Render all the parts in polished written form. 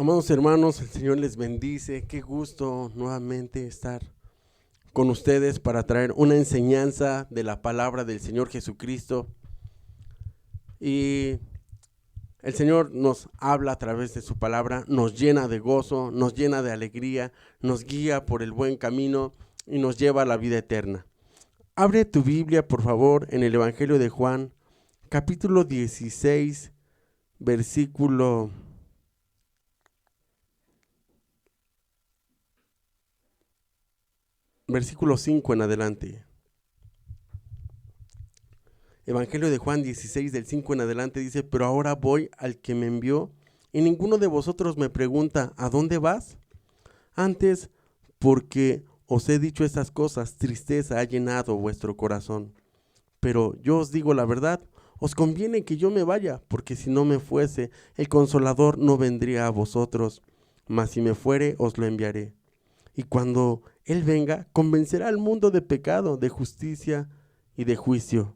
Amados hermanos, el Señor les bendice. Qué gusto nuevamente estar con ustedes para traer una enseñanza de la palabra del Señor Jesucristo. Y el Señor nos habla a través de su palabra, nos llena de gozo, nos llena de alegría, nos guía por el buen camino y nos lleva a la vida eterna. Abre tu Biblia, por favor, en el Evangelio de Juan, capítulo 16, versículo 5 en adelante. Evangelio de Juan 16, del 5 en adelante dice: pero ahora voy al que me envió, y ninguno de vosotros me pregunta: ¿a dónde vas? Antes, porque os he dicho estas cosas, tristeza ha llenado vuestro corazón. Pero yo os digo la verdad, os conviene que yo me vaya, porque si no me fuese, el Consolador no vendría a vosotros, mas si me fuere, os lo enviaré. Y cuando Él venga, convencerá al mundo de pecado, de justicia y de juicio.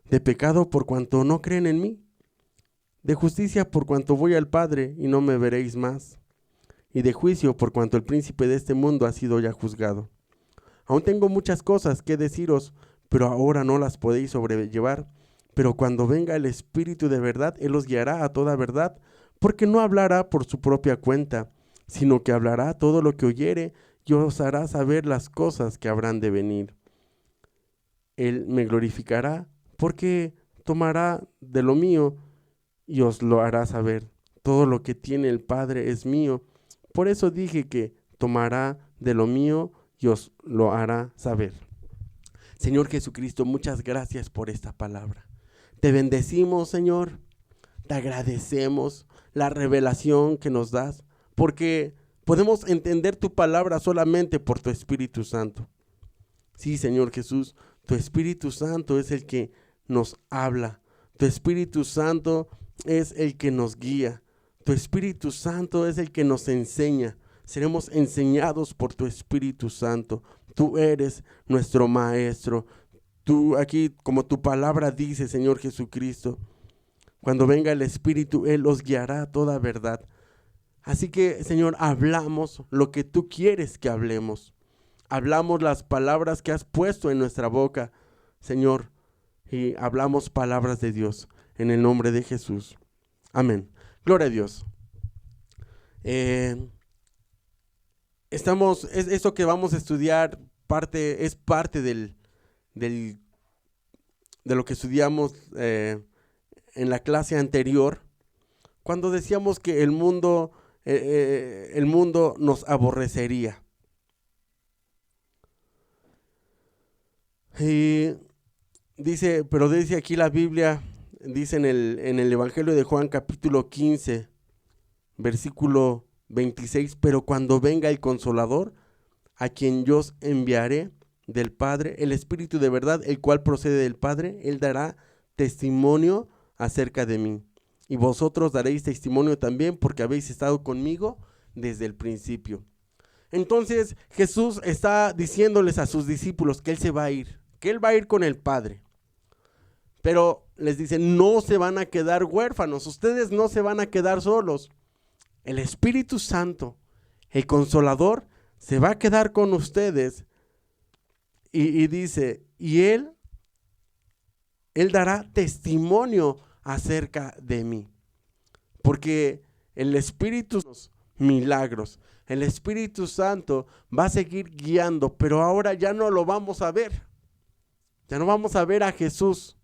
De pecado por cuanto no creen en mí, de justicia por cuanto voy al Padre y no me veréis más, y de juicio por cuanto el príncipe de este mundo ha sido ya juzgado. Aún tengo muchas cosas que deciros, pero ahora no las podéis sobrellevar. Pero cuando venga el Espíritu de verdad, Él os guiará a toda verdad, porque no hablará por su propia cuenta, sino que hablará todo lo que oyere y os hará saber las cosas que habrán de venir. Él me glorificará, porque tomará de lo mío y os lo hará saber. Todo lo que tiene el Padre es mío. Por eso dije que tomará de lo mío y os lo hará saber. Señor Jesucristo, muchas gracias por esta palabra. Te bendecimos, Señor. Te agradecemos la revelación que nos das, porque podemos entender tu palabra solamente por tu Espíritu Santo. Sí, Señor Jesús, tu Espíritu Santo es el que nos habla. Tu Espíritu Santo es el que nos guía. Tu Espíritu Santo es el que nos enseña. Seremos enseñados por tu Espíritu Santo. Tú eres nuestro Maestro. Tú aquí, como tu palabra dice, Señor Jesucristo, cuando venga el Espíritu, Él os guiará a toda verdad. Así que, Señor, hablamos lo que tú quieres que hablemos. Hablamos las palabras que has puesto en nuestra boca, Señor, y hablamos palabras de Dios en el nombre de Jesús. Amén. Gloria a Dios. Esto que vamos a estudiar es parte de lo que estudiamos en la clase anterior, cuando decíamos que el mundo nos aborrecería. Y dice aquí la Biblia, dice en el Evangelio de Juan capítulo 15, versículo 26, pero cuando venga el Consolador, a quien yo os enviaré del Padre, el Espíritu de verdad, el cual procede del Padre, Él dará testimonio acerca de mí. Y vosotros daréis testimonio también, porque habéis estado conmigo desde el principio. Entonces Jesús está diciéndoles a sus discípulos que Él se va a ir, que Él va a ir con el Padre. Pero les dice, no se van a quedar huérfanos, ustedes no se van a quedar solos. El Espíritu Santo, el Consolador, se va a quedar con ustedes. Y dice, y Él dará testimonio acerca de mí. Porque el Espíritu, milagros, el Espíritu Santo va a seguir guiando, pero ahora ya no lo vamos a ver. Ya no vamos a ver a Jesús.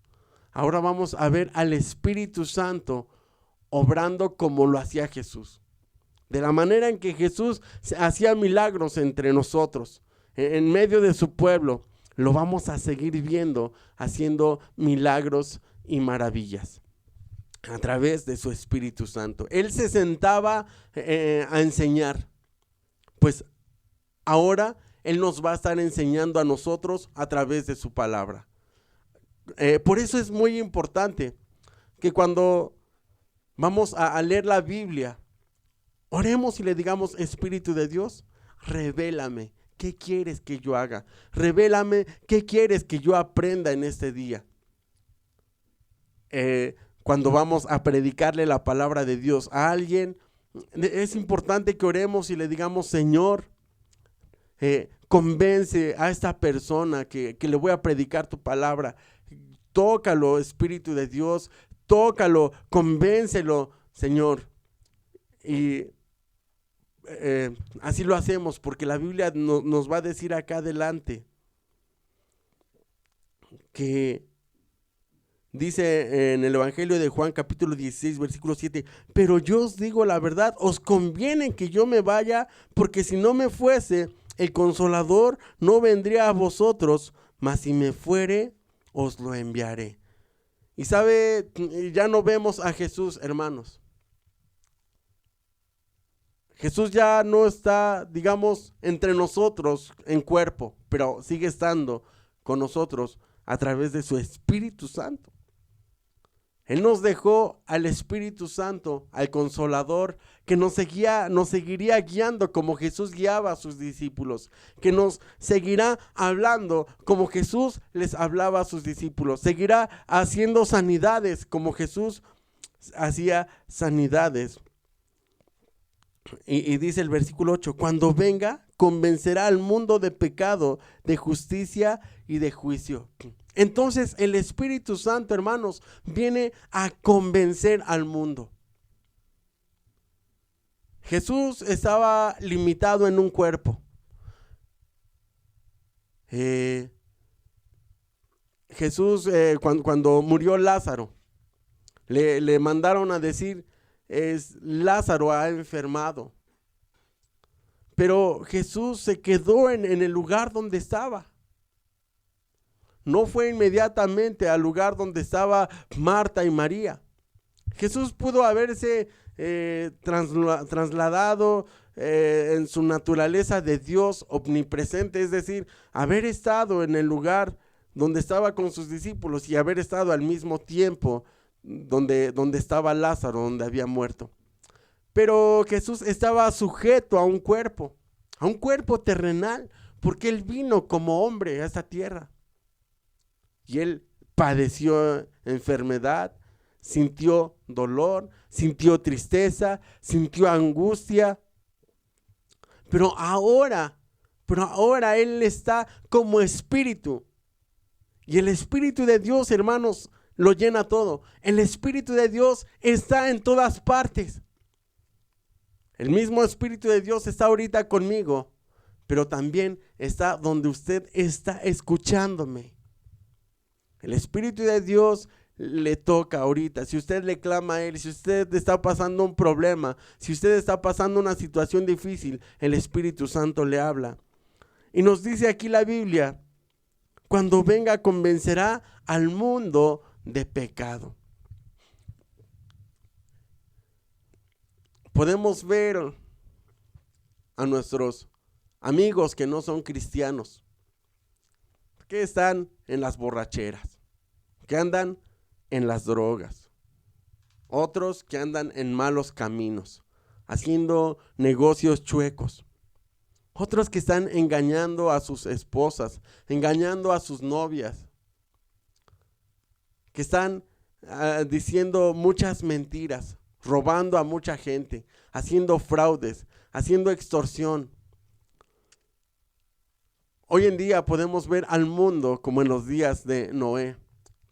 Ahora vamos a ver al Espíritu Santo obrando como lo hacía Jesús. De la manera en que Jesús hacía milagros entre nosotros, en medio de su pueblo, lo vamos a seguir viendo haciendo milagros y maravillas a través de su Espíritu Santo. Él se sentaba a enseñar, pues ahora Él nos va a estar enseñando a nosotros a través de su palabra. Por eso es muy importante que cuando vamos a leer la Biblia, oremos y le digamos: Espíritu de Dios, revélame qué quieres que yo haga. Revélame qué quieres que yo aprenda en este día. Cuando vamos a predicarle la palabra de Dios a alguien, es importante que oremos y le digamos: Señor, convence a esta persona que le voy a predicar tu palabra. Tócalo, Espíritu de Dios, tócalo, convéncelo, Señor. Y así lo hacemos, porque la Biblia nos va a decir acá adelante que dice en el Evangelio de Juan capítulo 16 versículo 7: pero yo os digo la verdad, os conviene que yo me vaya, porque si no me fuese, el Consolador no vendría a vosotros, mas si me fuere, os lo enviaré. Y sabe, ya no vemos a Jesús, hermanos. Jesús ya no está, digamos, entre nosotros en cuerpo, pero sigue estando con nosotros a través de su Espíritu Santo. Él nos dejó al Espíritu Santo, al Consolador, que nos seguiría guiando como Jesús guiaba a sus discípulos, que nos seguirá hablando como Jesús les hablaba a sus discípulos, seguirá haciendo sanidades como Jesús hacía sanidades. Y dice el versículo 8: cuando venga, convencerá al mundo de pecado, de justicia y de juicio. Entonces el Espíritu Santo, hermanos, viene a convencer al mundo. Jesús estaba limitado en un cuerpo. Jesús, cuando murió Lázaro, le mandaron a decir: Lázaro ha enfermado. Pero Jesús se quedó en el lugar donde estaba. No fue inmediatamente al lugar donde estaba Marta y María. Jesús pudo haberse trasladado en su naturaleza de Dios omnipresente, es decir, haber estado en el lugar donde estaba con sus discípulos y haber estado al mismo tiempo donde estaba Lázaro, donde había muerto. Pero Jesús estaba sujeto a un cuerpo terrenal, porque Él vino como hombre a esta tierra. Y Él padeció enfermedad, sintió dolor, sintió tristeza, sintió angustia. Pero ahora Él está como espíritu. Y el Espíritu de Dios, hermanos, lo llena todo. El Espíritu de Dios está en todas partes. El mismo Espíritu de Dios está ahorita conmigo, pero también está donde usted está escuchándome. El Espíritu de Dios le toca ahorita. Si usted le clama a Él, si usted está pasando un problema, si usted está pasando una situación difícil, el Espíritu Santo le habla. Y nos dice aquí la Biblia: cuando venga, convencerá al mundo de pecado. Podemos ver a nuestros amigos que no son cristianos, que están en las borracheras, que andan en las drogas, otros que andan en malos caminos, haciendo negocios chuecos, otros que están engañando a sus esposas, engañando a sus novias, que están diciendo muchas mentiras, robando a mucha gente, haciendo fraudes, haciendo extorsión. Hoy en día podemos ver al mundo como en los días de Noé.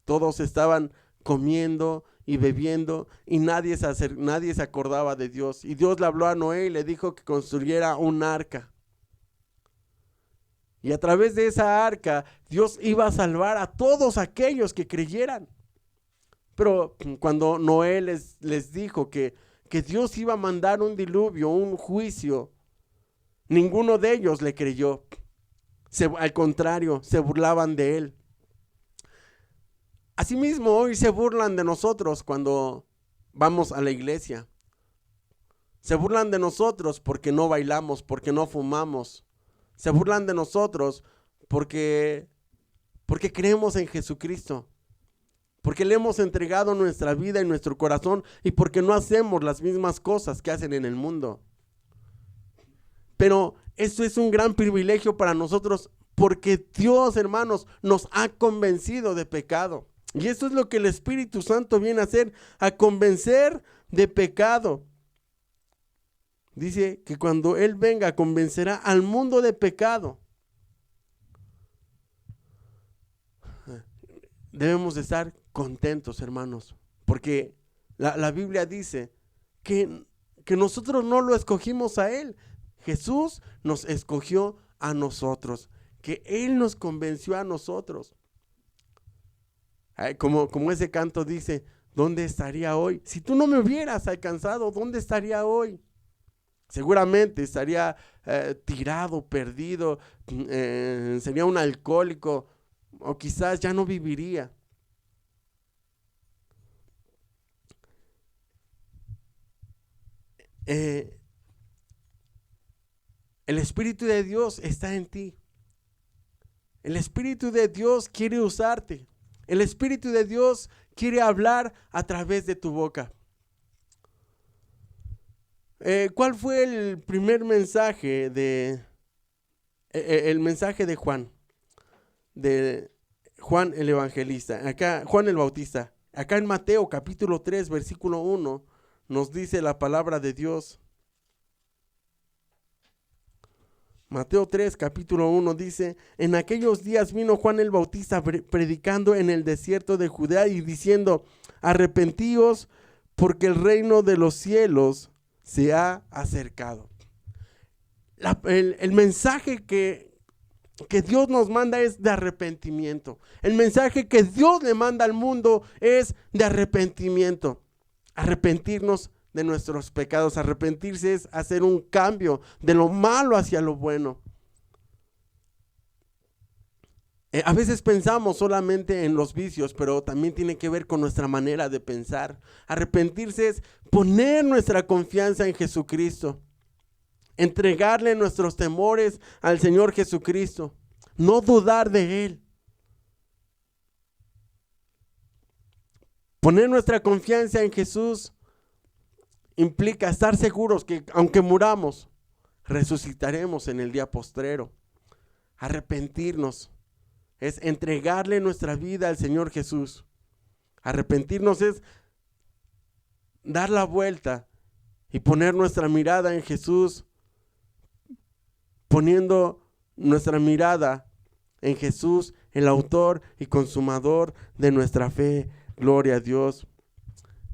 Todos estaban comiendo y bebiendo y nadie se acordaba de Dios. Y Dios le habló a Noé y le dijo que construyera un arca. Y a través de esa arca, Dios iba a salvar a todos aquellos que creyeran. Pero cuando Noé les dijo que Dios iba a mandar un diluvio, un juicio, ninguno de ellos le creyó. Al contrario, se burlaban de él. Asimismo, hoy se burlan de nosotros cuando vamos a la iglesia. Se burlan de nosotros porque no bailamos, porque no fumamos. Se burlan de nosotros porque creemos en Jesucristo, porque le hemos entregado nuestra vida y nuestro corazón y porque no hacemos las mismas cosas que hacen en el mundo. Pero esto es un gran privilegio para nosotros porque Dios, hermanos, nos ha convencido de pecado. Y esto es lo que el Espíritu Santo viene a hacer, a convencer de pecado. dice que cuando Él venga convencerá al mundo de pecado. Debemos de estar contentos, hermanos, porque la Biblia dice que nosotros no lo escogimos a Él. Jesús nos escogió a nosotros, que Él nos convenció a nosotros. Como ese canto dice, ¿dónde estaría hoy? Si tú no me hubieras alcanzado, ¿dónde estaría hoy? Seguramente estaría tirado, perdido, sería un alcohólico, o quizás ya no viviría. El Espíritu de Dios está en ti. El Espíritu de Dios quiere usarte. El Espíritu de Dios quiere hablar a través de tu boca. ¿Cuál fue el primer mensaje el mensaje de Juan? De Juan el Evangelista, acá Juan el Bautista. Acá en Mateo capítulo 3 versículo 1 nos dice la palabra de Dios. Mateo 3 capítulo 1 dice: en aquellos días vino Juan el Bautista predicando en el desierto de Judea y diciendo: arrepentíos, porque el reino de los cielos se ha acercado. El mensaje que Dios nos manda es de arrepentimiento. El mensaje que Dios le manda al mundo es de arrepentimiento. Arrepentirnos de nuestros pecados. Arrepentirse es hacer un cambio de lo malo hacia lo bueno. A veces pensamos solamente en los vicios, pero también tiene que ver con nuestra manera de pensar. Arrepentirse es poner nuestra confianza en Jesucristo. Entregarle nuestros temores al Señor Jesucristo. No dudar de Él. Poner nuestra confianza en Jesús implica estar seguros que aunque muramos, resucitaremos en el día postrero. Arrepentirnos es entregarle nuestra vida al Señor Jesús. Arrepentirnos es dar la vuelta y poner nuestra mirada en Jesús, poniendo nuestra mirada en Jesús, el autor y consumador de nuestra fe. Gloria a Dios.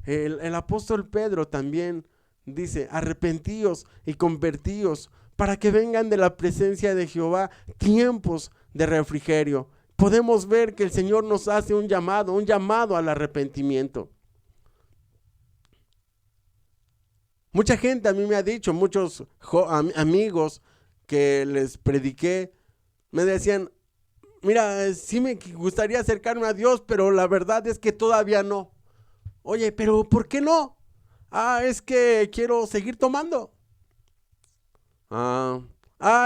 El apóstol Pedro también dice: arrepentíos y convertíos para que vengan de la presencia de Jehová tiempos de refrigerio. Podemos ver que el Señor nos hace un llamado al arrepentimiento. Mucha gente a mí me ha dicho, muchos amigos que les prediqué, me decían: mira, sí me gustaría acercarme a Dios, pero la verdad es que todavía no. Oye, pero ¿por qué no? Es que quiero seguir tomando.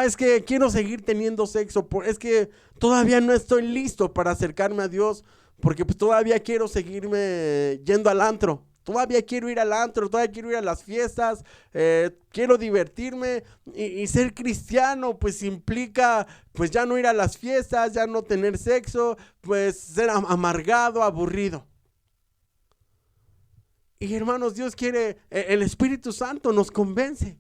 Es que quiero seguir teniendo sexo. Es que todavía no estoy listo para acercarme a Dios, porque pues todavía quiero seguirme yendo al antro. Todavía quiero ir al antro, todavía quiero ir a las fiestas, quiero divertirme y ser cristiano pues implica pues ya no ir a las fiestas, ya no tener sexo, pues ser amargado, aburrido. Y hermanos, Dios quiere, el Espíritu Santo nos convence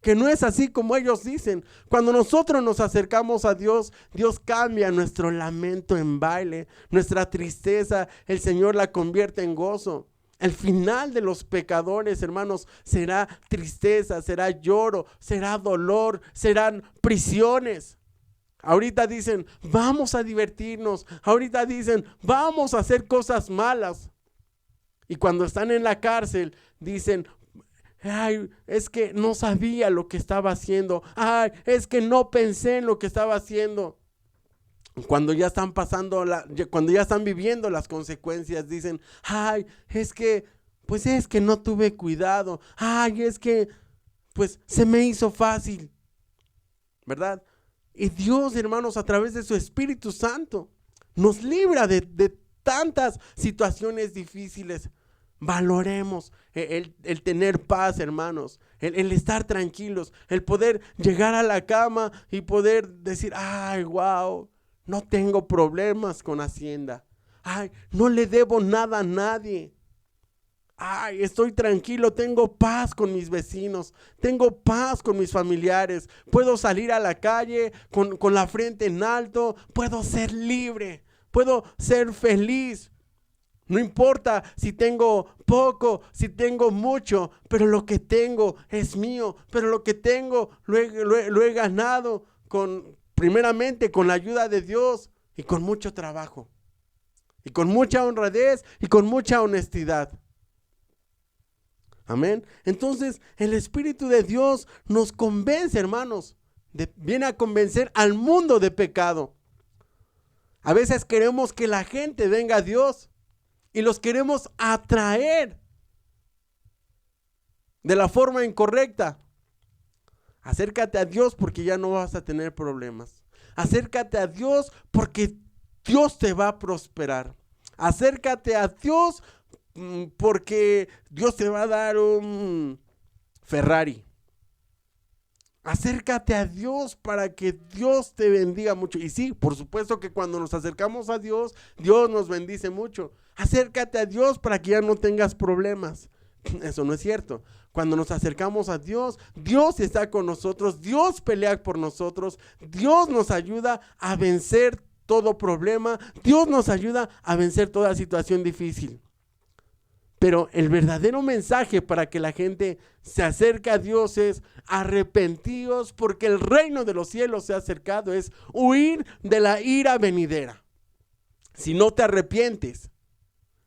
que no es así como ellos dicen. Cuando nosotros nos acercamos a Dios, Dios cambia nuestro lamento en baile, nuestra tristeza, el Señor la convierte en gozo. El final de los pecadores, hermanos, será tristeza, será lloro, será dolor, serán prisiones. Ahorita dicen, vamos a divertirnos. Ahorita dicen, vamos a hacer cosas malas. Y cuando están en la cárcel, dicen, ay, es que no sabía lo que estaba haciendo. Ay, es que no pensé en lo que estaba haciendo. Cuando ya están cuando ya están viviendo las consecuencias, dicen, ay, es que no tuve cuidado. Ay, es que, pues se me hizo fácil. ¿Verdad? Y Dios, hermanos, a través de su Espíritu Santo, nos libra de tantas situaciones difíciles. Valoremos el tener paz, hermanos, el estar tranquilos, el poder llegar a la cama y poder decir, ay, wow, no tengo problemas con Hacienda. Ay, no le debo nada a nadie. Ay, estoy tranquilo, tengo paz con mis vecinos, tengo paz con mis familiares, puedo salir a la calle con la frente en alto, puedo ser libre, puedo ser feliz. No importa si tengo poco, si tengo mucho, pero lo que tengo es mío, pero lo que tengo lo he ganado primeramente con la ayuda de Dios y con mucho trabajo, y con mucha honradez y con mucha honestidad. Amén. Entonces, el Espíritu de Dios nos convence, hermanos. Viene a convencer al mundo de pecado. A veces queremos que la gente venga a Dios y los queremos atraer de la forma incorrecta. Acércate a Dios porque ya no vas a tener problemas. Acércate a Dios porque Dios te va a prosperar. Acércate a Dios porque Dios te va a dar un Ferrari. Acércate a Dios para que Dios te bendiga mucho. Y sí, por supuesto que cuando nos acercamos a Dios, Dios nos bendice mucho. Acércate a Dios para que ya no tengas problemas. Eso no es cierto. Cuando nos acercamos a Dios, Dios está con nosotros, Dios pelea por nosotros, Dios nos ayuda a vencer todo problema, Dios nos ayuda a vencer toda situación difícil. Pero el verdadero mensaje para que la gente se acerque a Dios es arrepentidos porque el reino de los cielos se ha acercado, es huir de la ira venidera. Si no te arrepientes,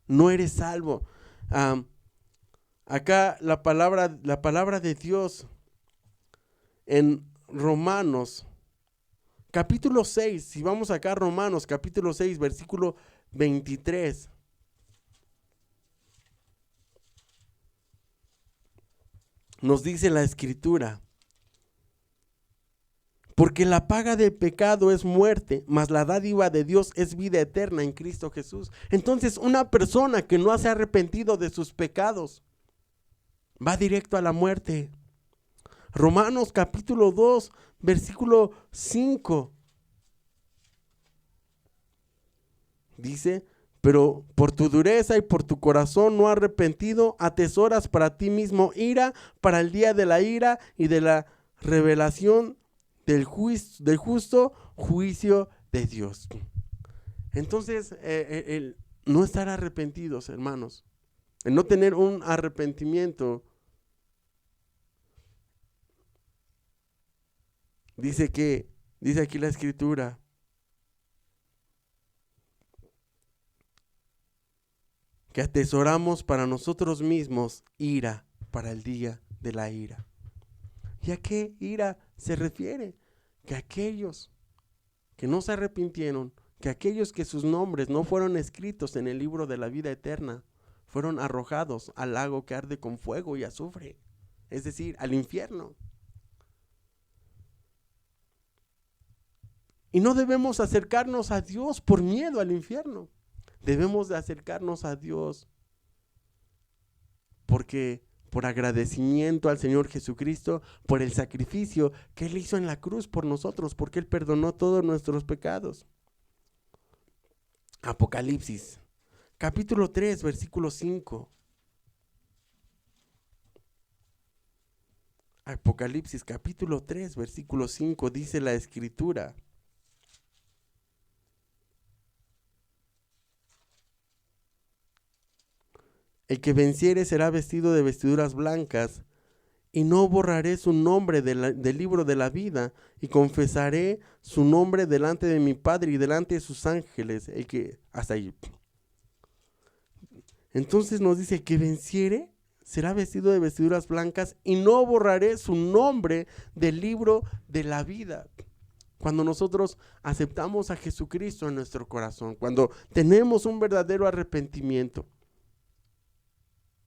no eres salvo. Acá la palabra de Dios en Romanos capítulo 6, si vamos acá a Romanos capítulo 6, versículo 23. Nos dice la Escritura: porque la paga del pecado es muerte, mas la dádiva de Dios es vida eterna en Cristo Jesús. Entonces, una persona que no se ha arrepentido de sus pecados va directo a la muerte. Romanos capítulo 2, versículo 5. Dice: pero por tu dureza y por tu corazón no arrepentido, atesoras para ti mismo ira para el día de la ira y de la revelación del justo juicio de Dios. Entonces, el no estar arrepentidos, hermanos, el no tener un arrepentimiento, dice aquí la Escritura, que atesoramos para nosotros mismos ira para el día de la ira. ¿Y a qué ira se refiere? Que aquellos que no se arrepintieron, que aquellos que sus nombres no fueron escritos en el libro de la vida eterna, fueron arrojados al lago que arde con fuego y azufre, es decir, al infierno. Y no debemos acercarnos a Dios por miedo al infierno. Debemos de acercarnos a Dios porque por agradecimiento al Señor Jesucristo, por el sacrificio que Él hizo en la cruz por nosotros, porque Él perdonó todos nuestros pecados. Apocalipsis, capítulo 3, versículo 5. Apocalipsis, capítulo 3, versículo 5, dice la Escritura: el que venciere será vestido de vestiduras blancas, y no borraré su nombre del libro de la vida, y confesaré su nombre delante de mi Padre y delante de sus ángeles. Hasta ahí. Entonces nos dice: que venciere será vestido de vestiduras blancas, y no borraré su nombre del libro de la vida. Cuando nosotros aceptamos a Jesucristo en nuestro corazón, cuando tenemos un verdadero arrepentimiento,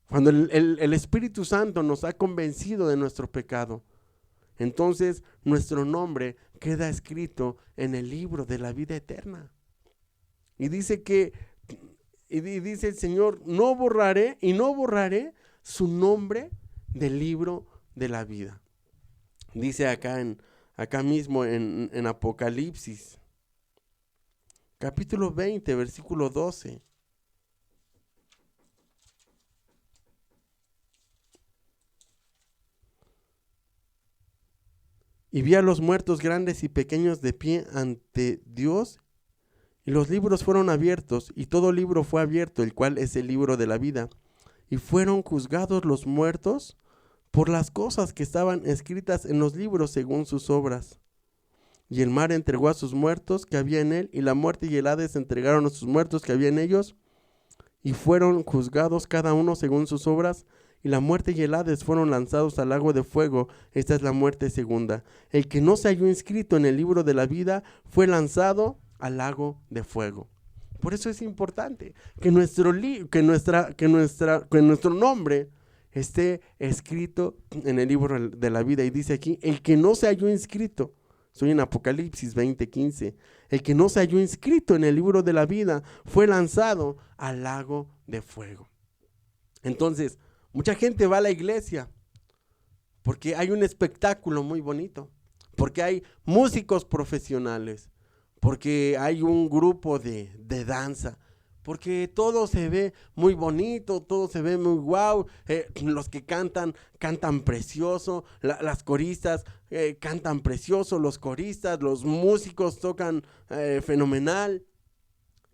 cuando el Espíritu Santo nos ha convencido de nuestro pecado, entonces nuestro nombre queda escrito en el libro de la vida eterna. Y dice dice el Señor: no borraré su nombre del libro de la vida. Dice acá mismo en Apocalipsis, capítulo 20, versículo 12. Y vi a los muertos grandes y pequeños de pie ante Dios, y los libros fueron abiertos, y todo libro fue abierto, el cual es el libro de la vida. Y fueron juzgados los muertos por las cosas que estaban escritas en los libros según sus obras. Y el mar entregó a sus muertos que había en él, y la muerte y el Hades entregaron a sus muertos que había en ellos, y fueron juzgados cada uno según sus obras, y la muerte y el Hades fueron lanzados al lago de fuego. Esta es la muerte segunda. El que no se halló inscrito en el libro de la vida fue lanzado al lago de fuego. Por eso es importante que nuestro nombre esté escrito en el libro de la vida. Y dice aquí, el que no se halló inscrito, soy en Apocalipsis 20:15, el que no se halló inscrito en el libro de la vida fue lanzado al lago de fuego. Entonces, mucha gente va a la iglesia porque hay un espectáculo muy bonito, porque hay músicos profesionales, porque hay un grupo de danza, porque todo se ve muy bonito, todo se ve muy guau. Los que cantan precioso, las coristas cantan precioso, los coristas, los músicos tocan fenomenal.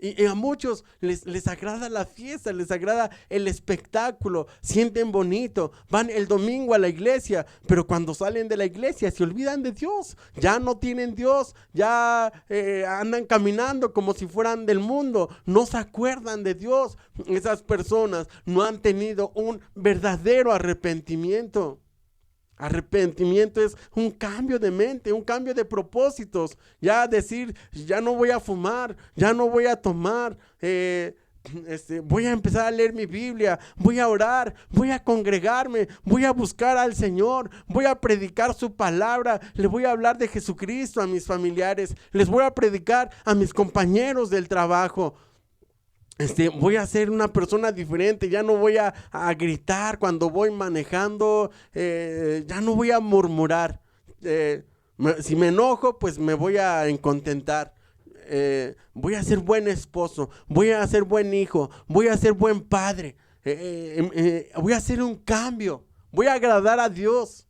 Y a muchos les agrada la fiesta, les agrada el espectáculo, sienten bonito, van el domingo a la iglesia, pero cuando salen de la iglesia se olvidan de Dios, ya no tienen Dios, ya andan caminando como si fueran del mundo, no se acuerdan de Dios. Esas personas no han tenido un verdadero arrepentimiento. Arrepentimiento es un cambio de mente, un cambio de propósitos. Ya decir, ya no voy a fumar, ya no voy a tomar, voy a empezar a leer mi Biblia, voy a orar, voy a congregarme, voy a buscar al Señor, voy a predicar su palabra, le voy a hablar de Jesucristo a mis familiares, les voy a predicar a mis compañeros del trabajo. Voy a ser una persona diferente, ya no voy a gritar cuando voy manejando, ya no voy a murmurar. Si me enojo, pues me voy a contentar. Voy a ser buen esposo, voy a ser buen hijo, voy a ser buen padre. Voy a hacer un cambio, voy a agradar a Dios.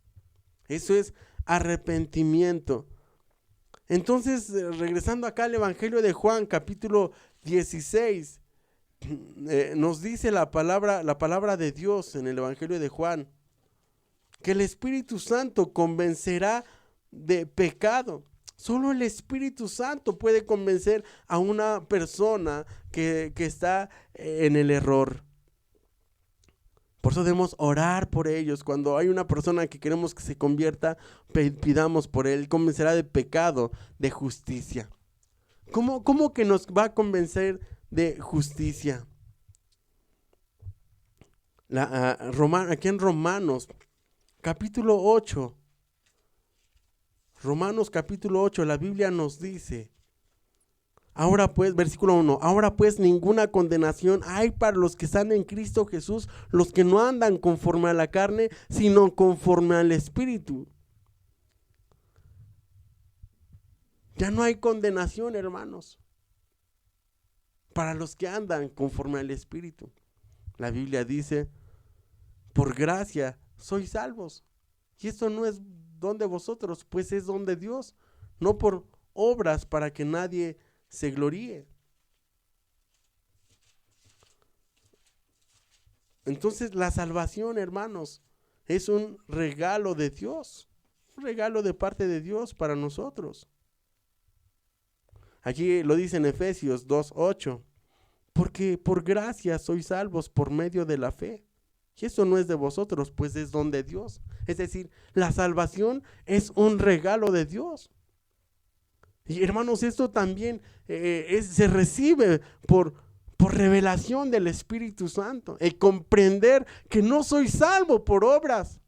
Eso es arrepentimiento. Entonces, regresando acá al Evangelio de Juan, capítulo 16, nos dice la palabra de Dios en el Evangelio de Juan, que el Espíritu Santo convencerá de pecado. Solo el Espíritu Santo puede convencer a una persona que está en el error. Por eso debemos orar por ellos. Cuando hay una persona que queremos que se convierta, pidamos por él. Convencerá de pecado, de justicia. ¿Cómo que nos va a convencer de justicia? Aquí en Romanos capítulo 8, la Biblia nos dice, ahora pues, versículo 1, ahora pues ninguna condenación hay para los que están en Cristo Jesús, los que no andan conforme a la carne, sino conforme al Espíritu. Ya no hay condenación, hermanos, para los que andan conforme al Espíritu. La Biblia dice, por gracia sois salvos. Y esto no es don de vosotros, pues es don de Dios, no por obras para que nadie se gloríe. Entonces la salvación, hermanos, es un regalo de Dios, un regalo de parte de Dios para nosotros. Aquí lo dice en Efesios 2:8, porque por gracia sois salvos por medio de la fe. Y eso no es de vosotros, pues es don de Dios. Es decir, la salvación es un regalo de Dios. Y hermanos, esto también se recibe por revelación del Espíritu Santo. El comprender que no soy salvo por obras,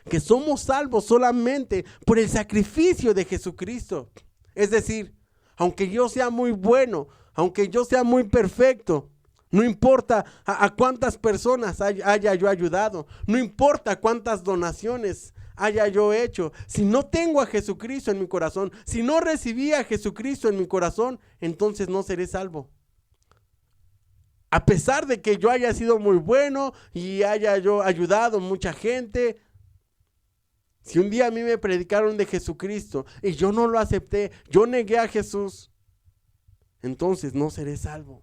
que somos salvos solamente por el sacrificio de Jesucristo. Es decir, aunque yo sea muy bueno, aunque yo sea muy perfecto, no importa a cuántas personas haya yo ayudado, no importa cuántas donaciones haya yo hecho, si no tengo a Jesucristo en mi corazón, si no recibí a Jesucristo en mi corazón, entonces no seré salvo. A pesar de que yo haya sido muy bueno y haya yo ayudado a mucha gente, Si un día a mí me predicaron de Jesucristo y yo no lo acepté, yo negué a Jesús, entonces no seré salvo.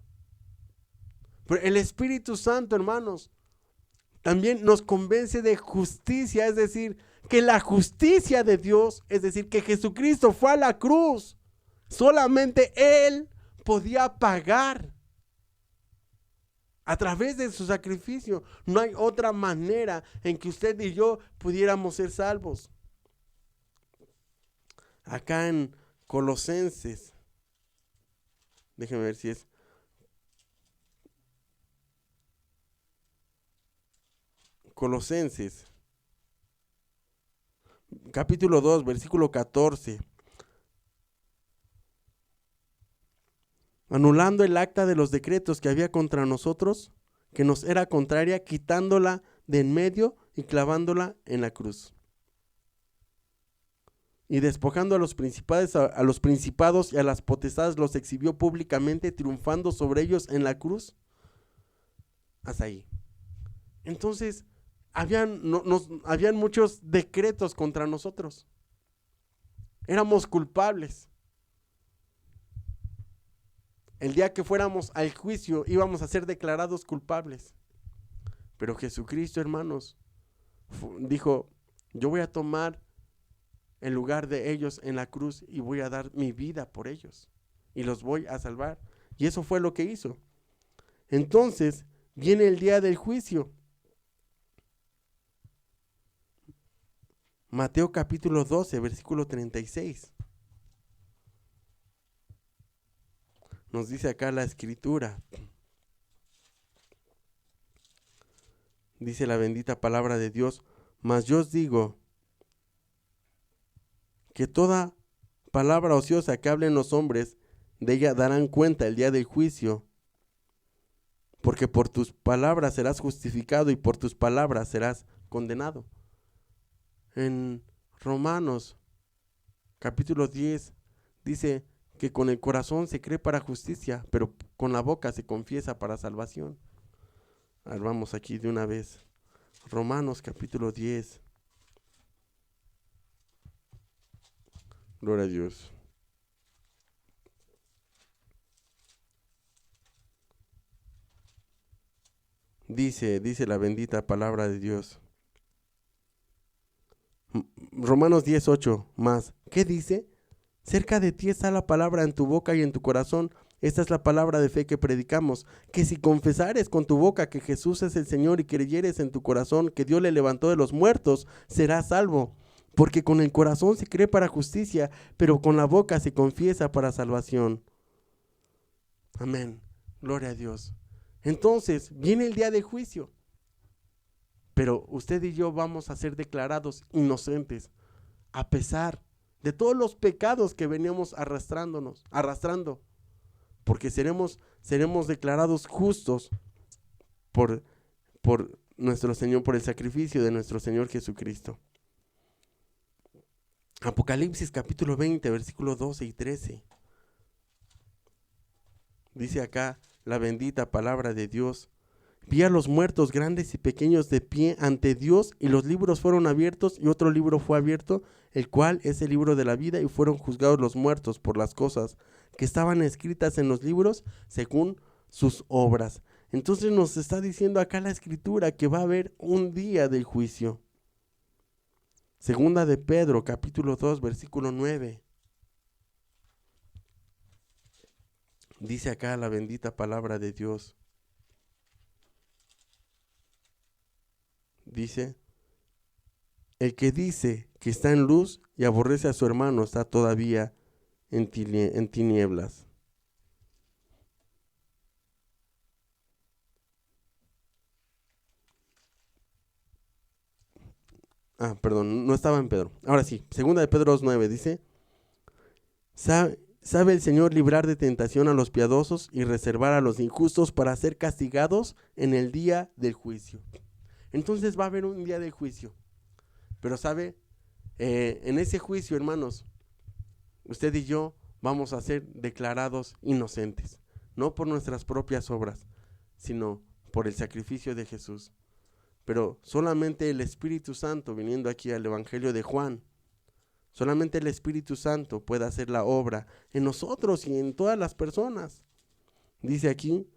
Pero el Espíritu Santo, hermanos, también nos convence de justicia, es decir, que la justicia de Dios, es decir, que Jesucristo fue a la cruz. Solamente Él podía pagar a través de su sacrificio. No hay otra manera en que usted y yo pudiéramos ser salvos. Acá en Colosenses, déjenme ver si es Colosenses, capítulo 2, versículo 14. Anulando el acta de los decretos que había contra nosotros, que nos era contraria, quitándola de en medio y clavándola en la cruz. Y despojando a los principados y a las potestades, los exhibió públicamente, triunfando sobre ellos en la cruz. Hasta ahí. Entonces, habían muchos decretos contra nosotros. Éramos culpables. El día que fuéramos al juicio íbamos a ser declarados culpables. Pero Jesucristo, hermanos, dijo, yo voy a tomar el lugar de ellos en la cruz y voy a dar mi vida por ellos. Y los voy a salvar. Y eso fue lo que hizo. Entonces, viene el día del juicio. Mateo capítulo 12, versículo 36. Nos dice acá la escritura. Dice la bendita palabra de Dios, mas yo os digo que toda palabra ociosa que hablen los hombres, de ella darán cuenta el día del juicio, porque por tus palabras serás justificado y por tus palabras serás condenado. En Romanos capítulo 10 dice que con el corazón se cree para justicia, pero con la boca se confiesa para salvación. A ver, vamos aquí de una vez. Romanos capítulo 10. Gloria a Dios. Dice la bendita palabra de Dios. Romanos 10:8 más. ¿Qué dice? Cerca de ti está la palabra en tu boca y en tu corazón. Esta es la palabra de fe que predicamos, que si confesares con tu boca que Jesús es el Señor y creyeres en tu corazón que Dios le levantó de los muertos, serás salvo. Porque con el corazón se cree para justicia, pero con la boca se confiesa para salvación. Amén. Gloria a Dios. Entonces, viene el día del juicio. Pero usted y yo vamos a ser declarados inocentes, a pesar de todos los pecados que veníamos arrastrando, porque seremos declarados justos por nuestro Señor, por el sacrificio de nuestro Señor Jesucristo. Apocalipsis capítulo 20, versículos 12 y 13. Dice acá la bendita palabra de Dios. Vi a los muertos grandes y pequeños de pie ante Dios, y los libros fueron abiertos, y otro libro fue abierto, el cual es el libro de la vida, y fueron juzgados los muertos por las cosas que estaban escritas en los libros según sus obras. Entonces nos está diciendo acá la escritura que va a haber un día del juicio. Segunda de Pedro, capítulo 2, versículo 9. Dice acá la bendita palabra de Dios. Dice, el que dice que está en luz y aborrece a su hermano está todavía en tinieblas. Perdón, no estaba en Pedro. Ahora sí, segunda de Pedro 2:9 dice, sabe el Señor librar de tentación a los piadosos y reservar a los injustos para ser castigados en el día del juicio. Entonces va a haber un día del juicio. Pero sabe, en ese juicio, hermanos, usted y yo vamos a ser declarados inocentes. No por nuestras propias obras, sino por el sacrificio de Jesús. pero solamente el Espíritu Santo, viniendo aquí al Evangelio de Juan, solamente el Espíritu Santo puede hacer la obra en nosotros y en todas las personas. Dice aquí,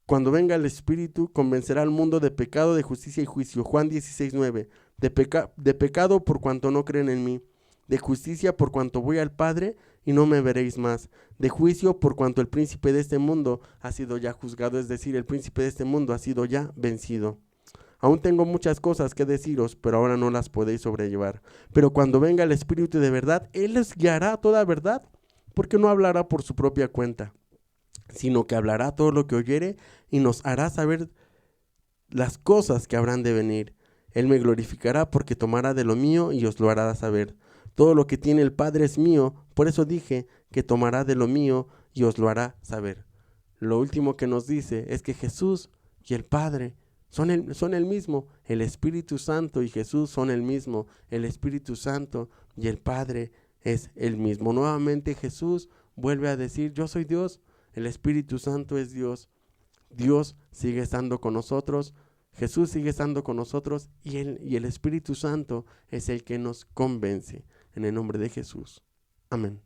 cuando venga el Espíritu, convencerá al mundo de pecado, de justicia y juicio. Juan 16:9. De pecado por cuanto no creen en mí. De justicia por cuanto voy al Padre y no me veréis más. De juicio por cuanto el príncipe de este mundo ha sido ya juzgado, es decir, el príncipe de este mundo ha sido ya vencido. Aún tengo muchas cosas que deciros, pero ahora no las podéis sobrellevar. Pero cuando venga el Espíritu de verdad, Él les guiará a toda verdad, porque no hablará por su propia cuenta, sino que hablará todo lo que oyere y nos hará saber las cosas que habrán de venir. Él me glorificará porque tomará de lo mío y os lo hará saber. Todo lo que tiene el Padre es mío, por eso dije que tomará de lo mío y os lo hará saber. Lo último que nos dice es que Jesús y el Padre son el mismo. El Espíritu Santo y Jesús son el mismo. El Espíritu Santo y el Padre es el mismo. Nuevamente Jesús vuelve a decir, yo soy Dios. El Espíritu Santo es Dios. Dios sigue estando con nosotros. Jesús sigue estando con nosotros y el Espíritu Santo es el que nos convence. En el nombre de Jesús. Amén.